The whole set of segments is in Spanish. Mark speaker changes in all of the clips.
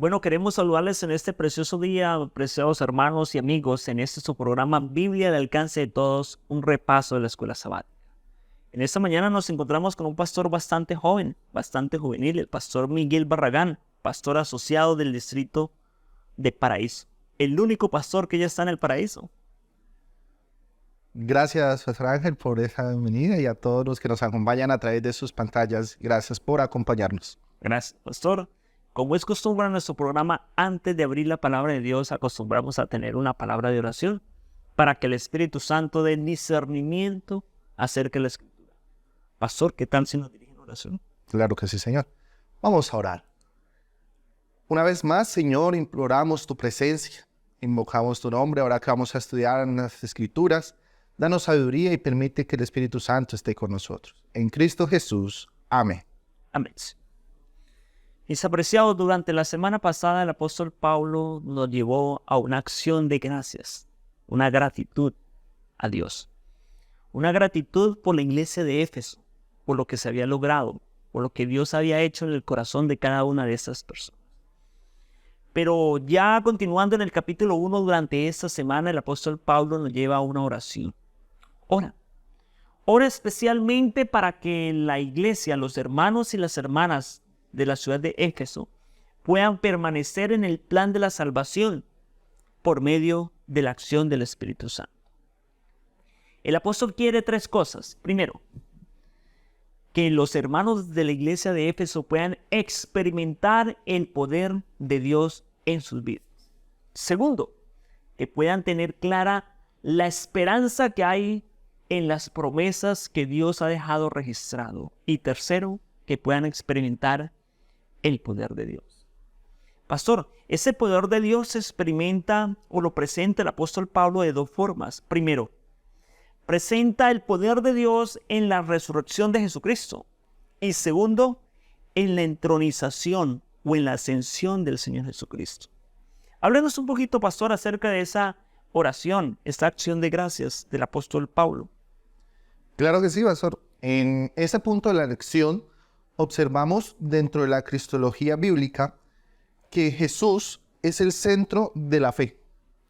Speaker 1: Bueno, queremos saludarles en este precioso día, preciados hermanos y amigos, en este su programa Biblia al alcance de todos, un repaso de la escuela sabática. En esta mañana nos encontramos con un pastor bastante joven, bastante juvenil, el pastor Miguel Barragán, pastor asociado del distrito de Paraíso. El único pastor que ya está en el Paraíso.
Speaker 2: Gracias, Pastor Ángel, por esa bienvenida y a todos los que nos acompañan a través de sus pantallas. Gracias por acompañarnos.
Speaker 1: Gracias, pastor. Como es costumbre en nuestro programa, antes de abrir la palabra de Dios, acostumbramos a tener una palabra de oración para que el Espíritu Santo dé discernimiento acerca de la Escritura. Pastor, ¿qué tal si nos dirigen oración?
Speaker 2: Claro que sí, Señor. Vamos a orar. Una vez más, Señor, imploramos tu presencia, invocamos tu nombre, ahora que vamos a estudiar en las Escrituras. Danos sabiduría y permite que el Espíritu Santo esté con nosotros. En Cristo Jesús. Amén.
Speaker 1: Amén. Mis apreciados, durante la semana pasada el apóstol Pablo nos llevó a una acción de gracias, una gratitud a Dios. Una gratitud por la iglesia de Éfeso, por lo que se había logrado, por lo que Dios había hecho en el corazón de cada una de estas personas. Pero ya continuando en el capítulo 1, durante esta semana el apóstol Pablo nos lleva a una oración. Ora especialmente para que la iglesia, los hermanos y las hermanas de la ciudad de Éfeso puedan permanecer en el plan de la salvación por medio de la acción del Espíritu Santo. El apóstol quiere tres cosas. Primero, que los hermanos de la iglesia de Éfeso puedan experimentar el poder de Dios en sus vidas. Segundo, que puedan tener clara la esperanza que hay en las promesas que Dios ha dejado registrado. Y tercero, que puedan experimentar el poder de Dios. Pastor, ese poder de Dios se experimenta o lo presenta el apóstol Pablo de dos formas. Primero, presenta el poder de Dios en la resurrección de Jesucristo. Y segundo, en la entronización o en la ascensión del Señor Jesucristo. Háblenos un poquito, pastor, acerca de esa oración, esta acción de gracias del apóstol Pablo.
Speaker 2: Claro que sí, Pastor. En ese punto de la lección observamos dentro de la cristología bíblica que Jesús es el centro de la fe.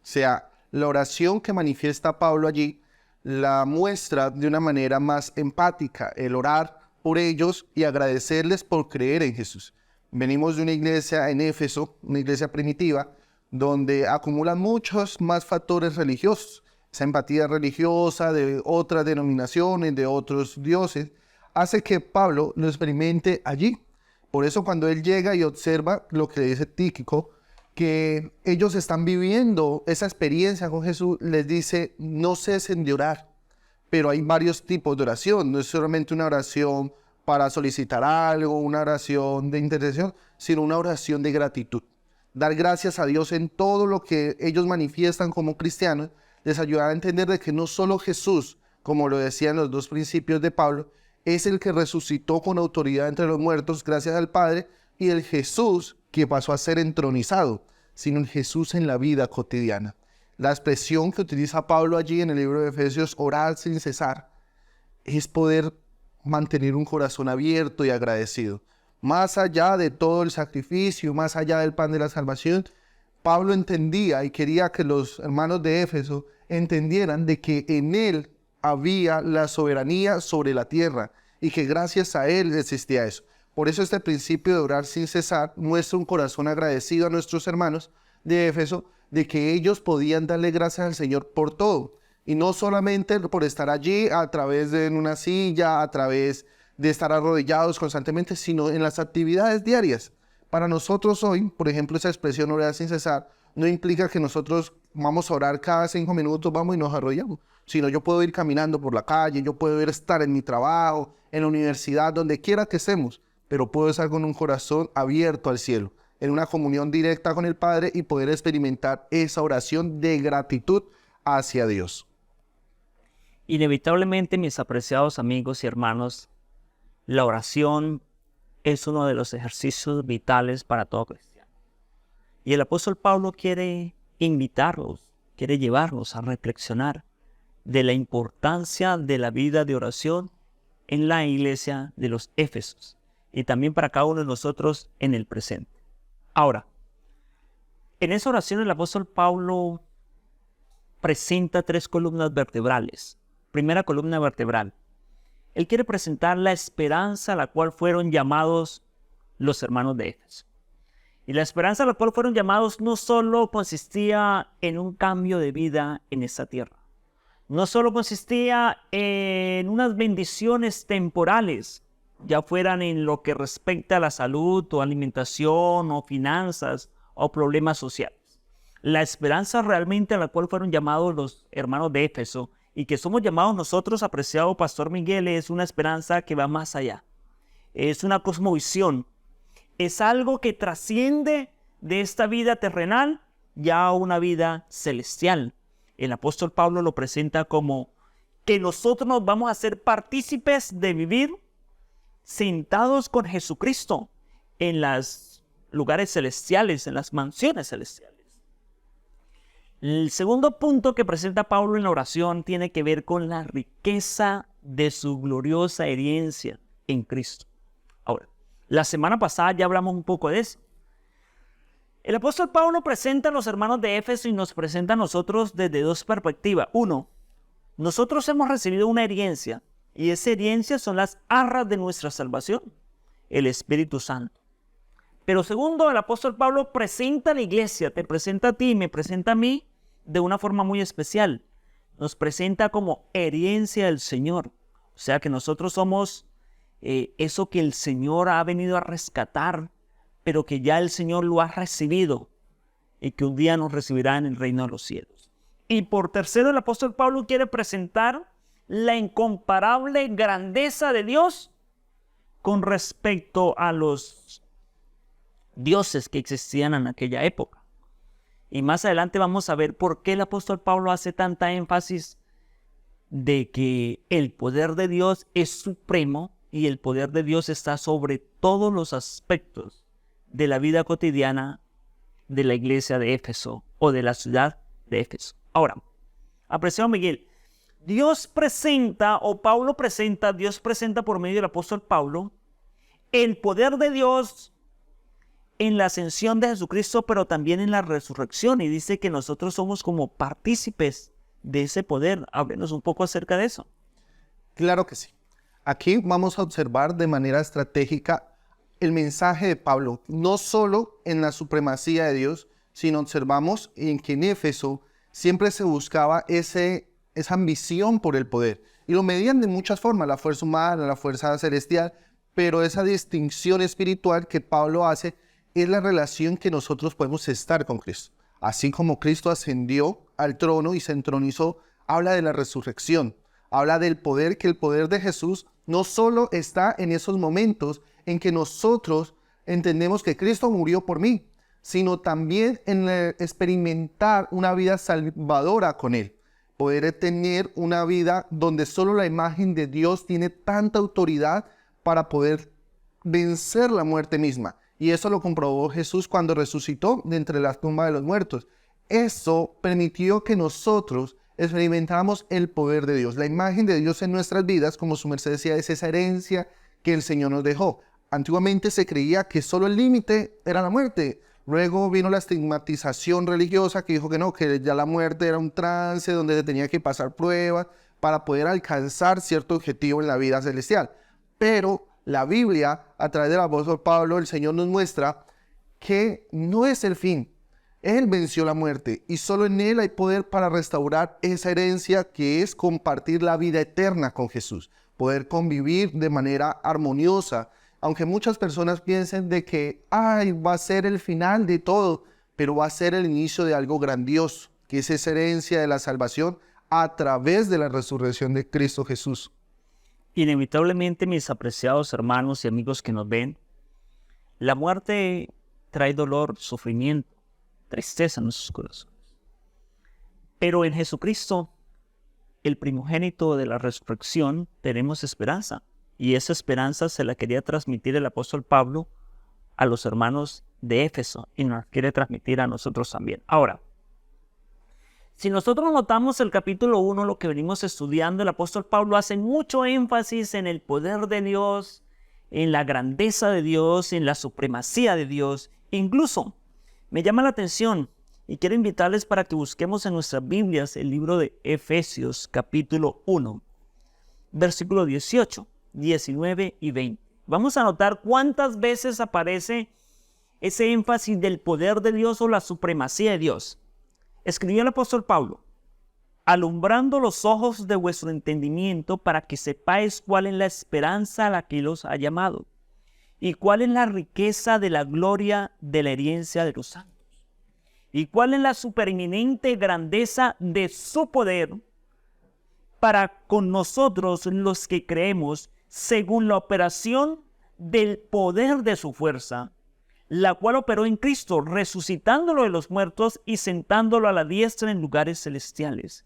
Speaker 2: O sea, la oración que manifiesta Pablo allí la muestra de una manera más empática, el orar por ellos y agradecerles por creer en Jesús. Venimos de una iglesia en Éfeso, una iglesia primitiva, donde acumulan muchos más factores religiosos. Esa empatía religiosa de otras denominaciones, de otros dioses, hace que Pablo lo experimente allí. Por eso cuando él llega y observa lo que le dice Tíquico, que ellos están viviendo esa experiencia con Jesús, les dice, no cesen de orar. Pero hay varios tipos de oración, no es solamente una oración para solicitar algo, una oración de intercesión, sino una oración de gratitud. Dar gracias a Dios en todo lo que ellos manifiestan como cristianos, les ayudará a entender de que no solo Jesús, como lo decían los dos principios de Pablo, es el que resucitó con autoridad entre los muertos gracias al Padre, y el Jesús que pasó a ser entronizado, sino el Jesús en la vida cotidiana. La expresión que utiliza Pablo allí en el libro de Efesios, orar sin cesar, es poder mantener un corazón abierto y agradecido. Más allá de todo el sacrificio, más allá del pan de la salvación, Pablo entendía y quería que los hermanos de Éfeso entendieran de que en él había la soberanía sobre la tierra y que gracias a él existía eso. Por eso este principio de orar sin cesar muestra un corazón agradecido a nuestros hermanos de Éfeso de que ellos podían darle gracias al Señor por todo. Y no solamente por estar allí a través de una silla, a través de estar arrodillados constantemente, sino en las actividades diarias. Para nosotros hoy, por ejemplo, esa expresión orar sin cesar no implica que nosotros vamos a orar cada 5 minutos, vamos y nos arrodillamos, sino yo puedo ir caminando por la calle, yo puedo ir a estar en mi trabajo, en la universidad, donde quiera que estemos, pero puedo estar con un corazón abierto al cielo, en una comunión directa con el Padre y poder experimentar esa oración de gratitud hacia Dios.
Speaker 1: Inevitablemente, mis apreciados amigos y hermanos, la oración es uno de los ejercicios vitales para todo cristiano. Y el apóstol Pablo quiere invitarlos, quiere llevarlos a reflexionar de la importancia de la vida de oración en la iglesia de los Éfesos y también para cada uno de nosotros en el presente. Ahora, En esa oración el apóstol Pablo presenta 3 columnas vertebrales. Primera columna vertebral. Él quiere presentar la esperanza a la cual fueron llamados los hermanos de Éfeso. Y la esperanza a la cual fueron llamados no solo consistía en un cambio de vida en esta tierra. No solo consistía en unas bendiciones temporales, ya fueran en lo que respecta a la salud o alimentación o finanzas o problemas sociales. La esperanza realmente a la cual fueron llamados los hermanos de Éfeso y que somos llamados nosotros, apreciado Pastor Miguel, es una esperanza que va más allá. Es una cosmovisión. Es algo que trasciende de esta vida terrenal ya a una vida celestial. El apóstol Pablo lo presenta como que nosotros nos vamos a ser partícipes de vivir sentados con Jesucristo en los lugares celestiales, en las mansiones celestiales. El segundo punto que presenta Pablo en la oración tiene que ver con la riqueza de su gloriosa herencia en Cristo. Ahora, la semana pasada ya hablamos un poco de eso. El apóstol Pablo presenta a los hermanos de Éfeso y nos presenta a nosotros desde 2 perspectivas. Uno, nosotros hemos recibido una herencia y esa herencia son las arras de nuestra salvación, el Espíritu Santo. Pero segundo, el apóstol Pablo presenta a la iglesia, te presenta a ti y me presenta a mí de una forma muy especial. Nos presenta como herencia del Señor. O sea que nosotros somos eso que el Señor ha venido a rescatar, pero que ya el Señor lo ha recibido y que un día nos recibirá en el reino de los cielos. Y por tercero, el apóstol Pablo quiere presentar la incomparable grandeza de Dios con respecto a los dioses que existían en aquella época. Y más adelante vamos a ver por qué el apóstol Pablo hace tanta énfasis de que el poder de Dios es supremo y el poder de Dios está sobre todos los aspectos de la vida cotidiana de la iglesia de Éfeso o de la ciudad de Éfeso. Ahora, apreciado Miguel, Dios presenta por medio del apóstol Pablo el poder de Dios en la ascensión de Jesucristo, pero también en la resurrección, y dice que nosotros somos como partícipes de ese poder. Háblenos un poco acerca de eso.
Speaker 2: Claro que sí. Aquí vamos a observar de manera estratégica el mensaje de Pablo, no solo en la supremacía de Dios, sino observamos en que en Éfeso siempre se buscaba esa ambición por el poder. Y lo medían de muchas formas, la fuerza humana, la fuerza celestial, pero esa distinción espiritual que Pablo hace es la relación que nosotros podemos estar con Cristo. Así como Cristo ascendió al trono y se entronizó, habla de la resurrección, habla del poder, que el poder de Jesús no solo está en esos momentos en que nosotros entendemos que Cristo murió por mí, sino también en experimentar una vida salvadora con Él. Poder tener una vida donde solo la imagen de Dios tiene tanta autoridad para poder vencer la muerte misma. Y eso lo comprobó Jesús cuando resucitó de entre las tumbas de los muertos. Eso permitió que nosotros experimentáramos el poder de Dios. La imagen de Dios en nuestras vidas, como su merced decía, es esa herencia que el Señor nos dejó. Antiguamente se creía que solo el límite era la muerte. Luego vino la estigmatización religiosa que dijo que no, que ya la muerte era un trance donde se tenía que pasar pruebas para poder alcanzar cierto objetivo en la vida celestial. Pero la Biblia, a través del apóstol Pablo, el Señor nos muestra que no es el fin. Él venció la muerte y solo en Él hay poder para restaurar esa herencia que es compartir la vida eterna con Jesús. Poder convivir de manera armoniosa. Aunque muchas personas piensen de que va a ser el final de todo, pero va a ser el inicio de algo grandioso, que es esa herencia de la salvación a través de la resurrección de Cristo Jesús.
Speaker 1: Inevitablemente, mis apreciados hermanos y amigos que nos ven, la muerte trae dolor, sufrimiento, tristeza en nuestros corazones. Pero en Jesucristo, el primogénito de la resurrección, tenemos esperanza. Y esa esperanza se la quería transmitir el apóstol Pablo a los hermanos de Éfeso y nos quiere transmitir a nosotros también. Ahora, si nosotros notamos el capítulo 1, lo que venimos estudiando, el apóstol Pablo hace mucho énfasis en el poder de Dios, en la grandeza de Dios, en la supremacía de Dios. Incluso me llama la atención Y quiero invitarles para que busquemos en nuestras Biblias el libro de Efesios, capítulo 1, versículo 18, 19 y 20. Vamos a notar cuántas veces aparece ese énfasis del poder de Dios o la supremacía de Dios. Escribió el apóstol Pablo: alumbrando los ojos de vuestro entendimiento para que sepáis cuál es la esperanza a la que los ha llamado y cuál es la riqueza de la gloria de la herencia de los santos y cuál es la supereminente grandeza de su poder para con nosotros los que creemos, según la operación del poder de su fuerza, la cual operó en Cristo, resucitándolo de los muertos y sentándolo a la diestra en lugares celestiales,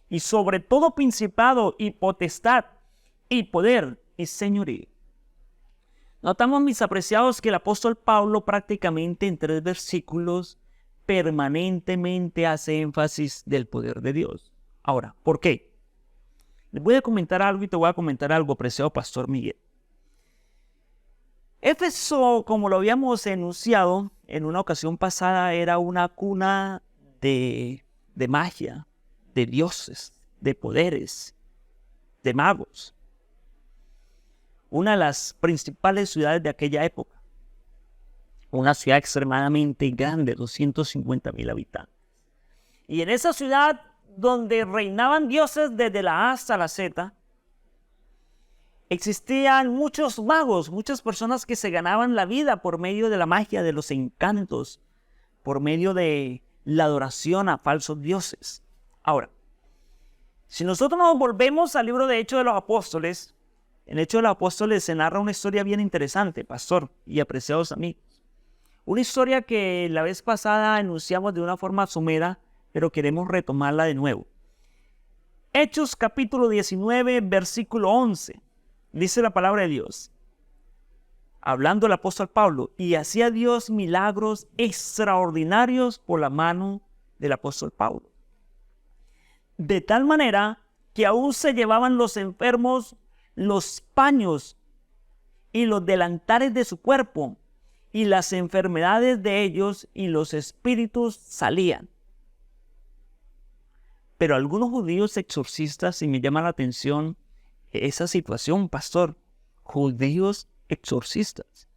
Speaker 1: y sobre todo principado y potestad y poder y señorío. Notamos, mis apreciados, que el apóstol Pablo prácticamente en 3 versículos permanentemente hace énfasis del poder de Dios. Ahora, ¿por qué? Les voy a comentar algo y te voy a comentar algo, apreciado pastor Miguel. Éfeso, como lo habíamos enunciado en una ocasión pasada, era una cuna de magia, de dioses, de poderes, de magos. Una de las principales ciudades de aquella época. Una ciudad extremadamente grande, 250,000 habitantes. Y en esa ciudad donde reinaban dioses desde la A hasta la Z, existían muchos magos, muchas personas que se ganaban la vida por medio de la magia, de los encantos, por medio de la adoración a falsos dioses. Ahora, si nosotros nos volvemos al libro de Hechos de los Apóstoles, en Hechos de los Apóstoles se narra una historia bien interesante, pastor y apreciados amigos. Una historia que la vez pasada enunciamos de una forma somera, pero queremos retomarla de nuevo. Hechos capítulo 19, versículo 11. Dice la palabra de Dios, hablando el apóstol Pablo: y hacía Dios milagros extraordinarios por la mano del apóstol Pablo. De tal manera que aún se llevaban los enfermos los paños y los delantares de su cuerpo, y las enfermedades de ellos y los espíritus salían. Pero algunos judíos exorcistas, y me llama la atención esa situación, pastor, judíos exorcistas,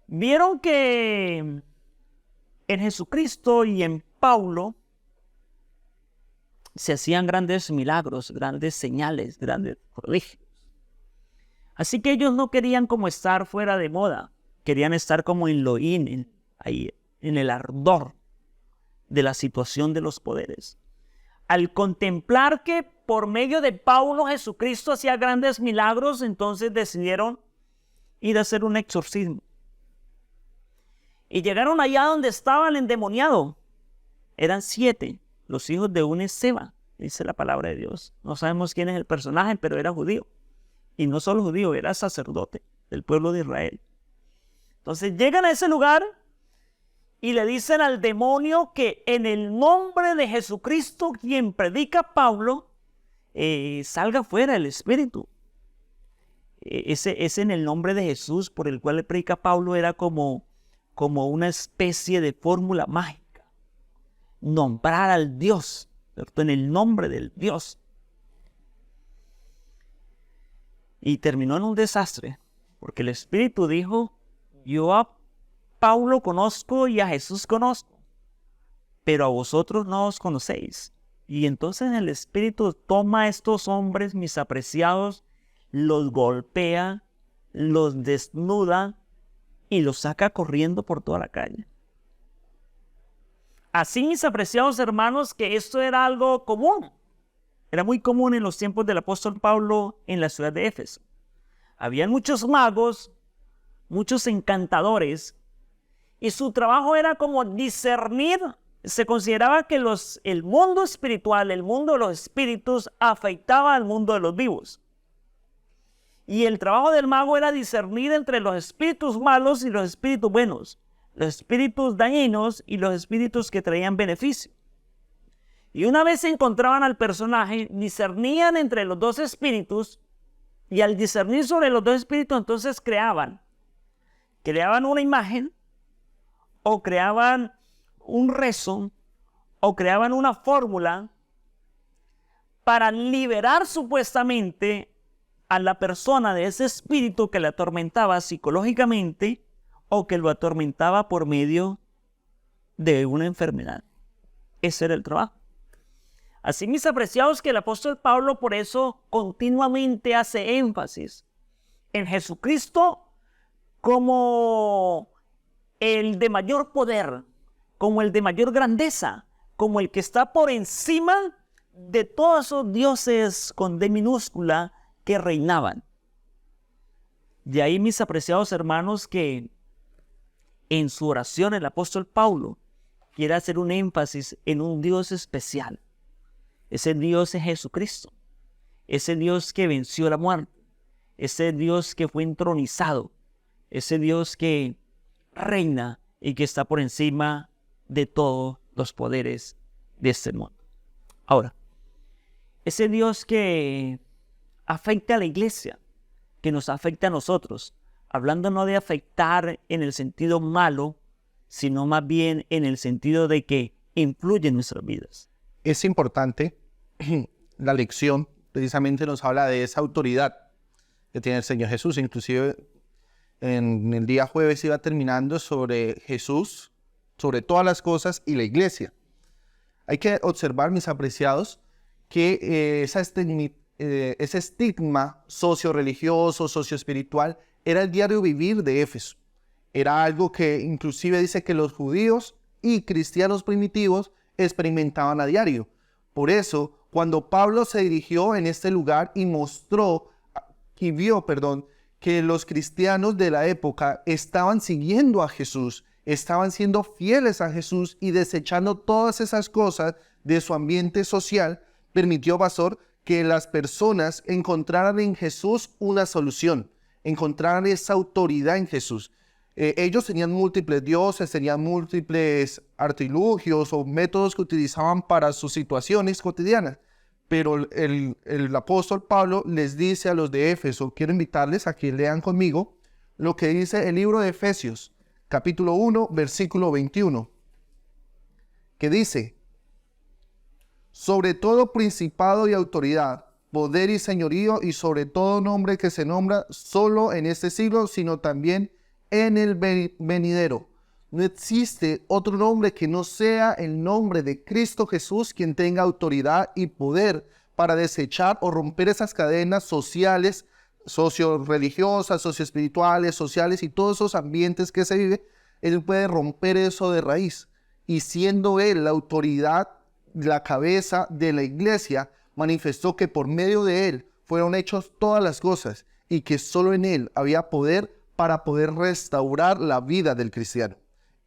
Speaker 1: vieron que en Jesucristo y en Pablo se hacían grandes milagros, grandes señales, grandes prodigios. Así que ellos no querían como estar fuera de moda, querían estar como en lo ahí, en el ardor de la situación de los poderes. Al contemplar que por medio de Pablo Jesucristo hacía grandes milagros, entonces decidieron ir a hacer un exorcismo. Y llegaron allá donde estaba el endemoniado. Eran 7, los hijos de un Esceva, dice la palabra de Dios. No sabemos quién es el personaje, pero era judío. Y no solo judío, era sacerdote del pueblo de Israel. Entonces llegan a ese lugar y le dicen al demonio que en el nombre de Jesucristo, quien predica Pablo, salga fuera el espíritu. Ese en el nombre de Jesús por el cual le predica Pablo era como una especie de fórmula mágica. Nombrar al Dios, ¿cierto? En el nombre del Dios. Y terminó en un desastre, porque el Espíritu dijo: yo a Pablo conozco y a Jesús conozco, pero a vosotros no os conocéis. Y entonces el Espíritu toma a estos hombres, mis apreciados, los golpea, los desnuda y los saca corriendo por toda la calle. Así, mis apreciados hermanos, que esto era algo común. Era muy común en los tiempos del apóstol Pablo en la ciudad de Éfeso. Habían muchos magos, muchos encantadores, y su trabajo era como discernir. Se consideraba que el mundo espiritual, el mundo de los espíritus, afectaba al mundo de los vivos. Y el trabajo del mago era discernir entre los espíritus malos y los espíritus buenos, los espíritus dañinos y los espíritus que traían beneficio. Y una vez se encontraban al personaje, discernían entre los dos espíritus, y al discernir sobre los dos espíritus, entonces creaban una imagen, o creaban un rezo o creaban una fórmula para liberar supuestamente a la persona de ese espíritu que le atormentaba psicológicamente o que lo atormentaba por medio de una enfermedad. Ese era el trabajo. Así, mis apreciados, que el apóstol Pablo por eso continuamente hace énfasis en Jesucristo como el de mayor poder, como el de mayor grandeza, como el que está por encima de todos esos dioses con D minúscula que reinaban. De ahí, mis apreciados hermanos, que en su oración el apóstol Pablo quiere hacer un énfasis en un Dios especial. Ese Dios es Jesucristo, ese Dios que venció la muerte, ese Dios que fue entronizado, ese Dios que reina y que está por encima de todos los poderes de este mundo. Ahora, ese Dios que afecta a la iglesia, que nos afecta a nosotros, hablando no de afectar en el sentido malo, sino más bien en el sentido de que influye en nuestras vidas.
Speaker 2: Es importante, la lección precisamente nos habla de esa autoridad que tiene el Señor Jesús. Inclusive en el día jueves iba terminando sobre Jesús, sobre todas las cosas y la iglesia. Hay que observar, mis apreciados, que ese estigma socio-religioso, socio-espiritual, era el diario vivir de Éfeso. Era algo que inclusive dice que los judíos y cristianos primitivos experimentaban a diario. Por eso, cuando Pablo se dirigió en este lugar y vio, que los cristianos de la época estaban siguiendo a Jesús, estaban siendo fieles a Jesús y desechando todas esas cosas de su ambiente social, permitió, pastor, que las personas encontraran en Jesús una solución, encontraran esa autoridad en Jesús. Ellos tenían múltiples dioses, tenían múltiples artilugios o métodos que utilizaban para sus situaciones cotidianas. Pero el apóstol Pablo les dice a los de Éfeso, quiero invitarles a que lean conmigo lo que dice el libro de Efesios, capítulo 1, versículo 21, que dice: sobre todo principado y autoridad, poder y señorío, y sobre todo nombre que se nombra solo en este siglo, sino también en el venidero. No existe otro nombre que no sea el nombre de Cristo Jesús, quien tenga autoridad y poder para desechar o romper esas cadenas sociales, socio-religiosas, socio-espirituales, sociales y todos esos ambientes que se vive. Él puede romper eso de raíz. Y siendo Él la autoridad, la cabeza de la iglesia, manifestó que por medio de Él fueron hechas todas las cosas y que solo en Él había poder para poder restaurar la vida del cristiano.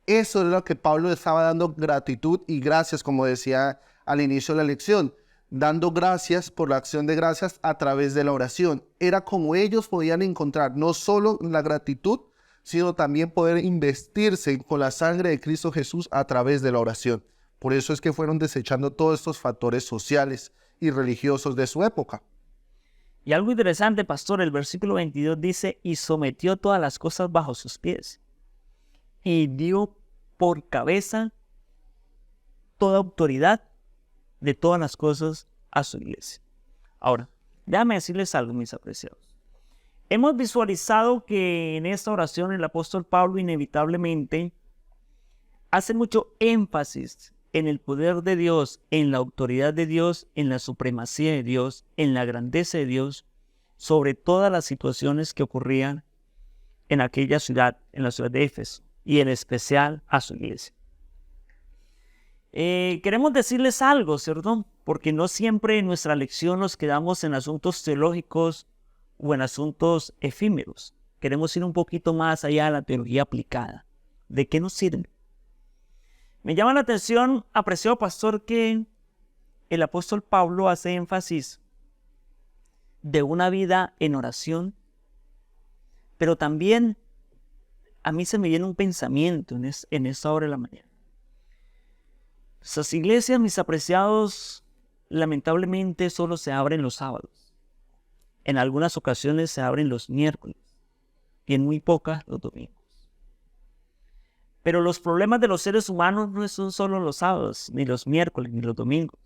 Speaker 2: Eso es lo que Pablo estaba dando gratitud y gracias, como decía al inicio de la lección, dando gracias por la acción de gracias a través de la oración. Era como ellos podían encontrar no solo la gratitud, sino también poder investirse con la sangre de Cristo Jesús a través de la oración. Por eso es que fueron desechando todos estos factores sociales y religiosos de su época.
Speaker 1: Y algo interesante, pastor, el versículo 22 dice: y sometió todas las cosas bajo sus pies, y dio por cabeza toda autoridad de todas las cosas a su iglesia. Ahora, déjame decirles algo, mis apreciados. Hemos visualizado que en esta oración el apóstol Pablo inevitablemente hace mucho énfasis en el poder de Dios, en la autoridad de Dios, en la supremacía de Dios, en la grandeza de Dios, sobre todas las situaciones que ocurrían en aquella ciudad, en la ciudad de Éfeso, y en especial a su iglesia. Queremos decirles algo, ¿cierto? Porque no siempre en nuestra lección nos quedamos en asuntos teológicos o en asuntos efímeros. Queremos ir un poquito más allá de la teología aplicada. ¿De qué nos sirve? Me llama la atención, apreciado pastor, que el apóstol Pablo hace énfasis de una vida en oración, pero también a mí se me viene un pensamiento en esta hora de la mañana. Esas iglesias, mis apreciados, lamentablemente solo se abren los sábados. En algunas ocasiones se abren los miércoles y en muy pocas los domingos. Pero los problemas de los seres humanos no son solo los sábados, ni los miércoles, ni los domingos.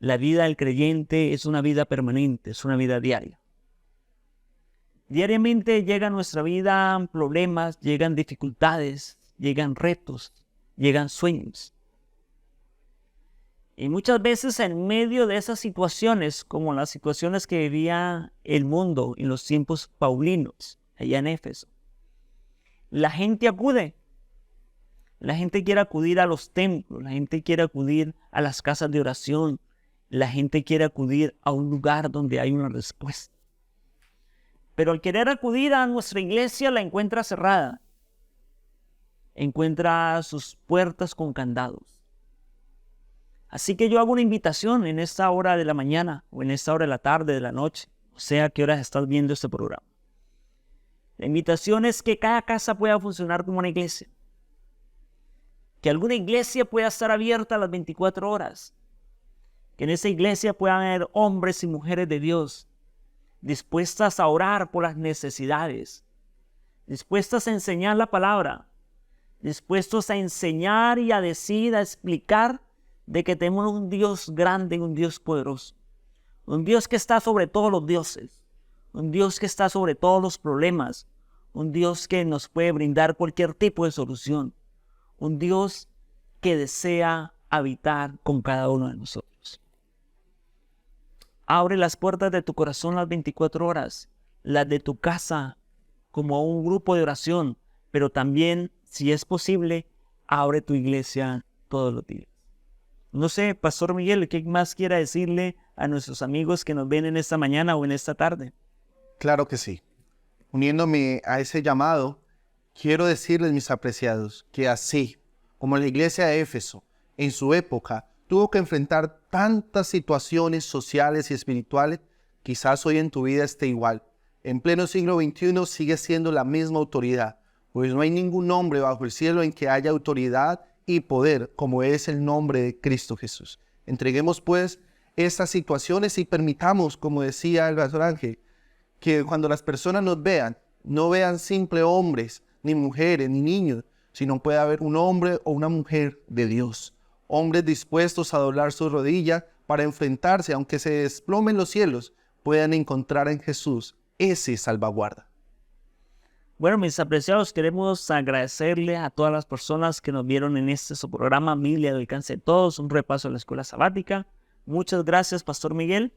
Speaker 1: La vida del creyente es una vida permanente, es una vida diaria. Diariamente llega a nuestra vida problemas, llegan dificultades, llegan retos, llegan sueños. Y muchas veces en medio de esas situaciones, como las situaciones que vivía el mundo en los tiempos paulinos, allá en Éfeso, la gente acude. La gente quiere acudir a los templos, la gente quiere acudir a las casas de oración, la gente quiere acudir a un lugar donde hay una respuesta. Pero al querer acudir a nuestra iglesia la encuentra cerrada. Encuentra sus puertas con candados. Así que yo hago una invitación en esta hora de la mañana o en esta hora de la tarde, de la noche, o sea, a qué horas estás viendo este programa. La invitación es que cada casa pueda funcionar como una iglesia. Que alguna iglesia pueda estar abierta a las 24 horas. Que en esa iglesia puedan haber hombres y mujeres de Dios dispuestas a orar por las necesidades, dispuestas a enseñar la palabra, dispuestos a enseñar y a decir, a explicar de que tenemos un Dios grande, un Dios poderoso, un Dios que está sobre todos los dioses, un Dios que está sobre todos los problemas, un Dios que nos puede brindar cualquier tipo de solución, un Dios que desea habitar con cada uno de nosotros. Abre las puertas de tu corazón las 24 horas, las de tu casa como un grupo de oración, pero también, si es posible, abre tu iglesia todos los días. No sé, Pastor Miguel, ¿qué más quiera decirle a nuestros amigos que nos ven en esta mañana o en esta tarde?
Speaker 2: Claro que sí. Uniéndome a ese llamado, quiero decirles, mis apreciados, que así como la iglesia de Éfeso, en su época, tuvo que enfrentar tantas situaciones sociales y espirituales, quizás hoy en tu vida esté igual. En pleno siglo XXI sigue siendo la misma autoridad, pues no hay ningún nombre bajo el cielo en que haya autoridad y poder como es el nombre de Cristo Jesús. Entreguemos pues estas situaciones y permitamos, como decía el pastor Ángel, que cuando las personas nos vean, no vean simples hombres, ni mujeres, ni niños, sino puede haber un hombre o una mujer de Dios. Hombres dispuestos a doblar su rodilla para enfrentarse, aunque se desplomen los cielos, puedan encontrar en Jesús ese salvaguarda.
Speaker 1: Bueno, mis apreciados, queremos agradecerle a todas las personas que nos vieron en este su programa Biblia al alcance de todos, un repaso a la escuela sabática. Muchas gracias, Pastor Miguel.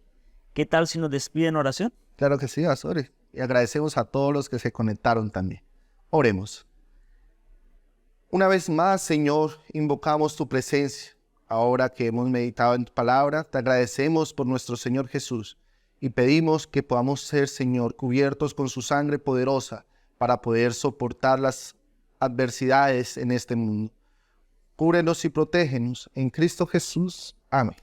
Speaker 1: ¿Qué tal si nos despide en oración?
Speaker 2: Claro que sí, pastores. Y agradecemos a todos los que se conectaron también. Oremos. Una vez más, Señor, invocamos tu presencia. Ahora que hemos meditado en tu palabra, te agradecemos por nuestro Señor Jesús y pedimos que podamos ser, Señor, cubiertos con su sangre poderosa para poder soportar las adversidades en este mundo. Cúbrenos y protégenos en Cristo Jesús. Amén.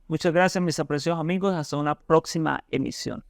Speaker 1: Muchas gracias, mis apreciados amigos. Hasta una próxima emisión.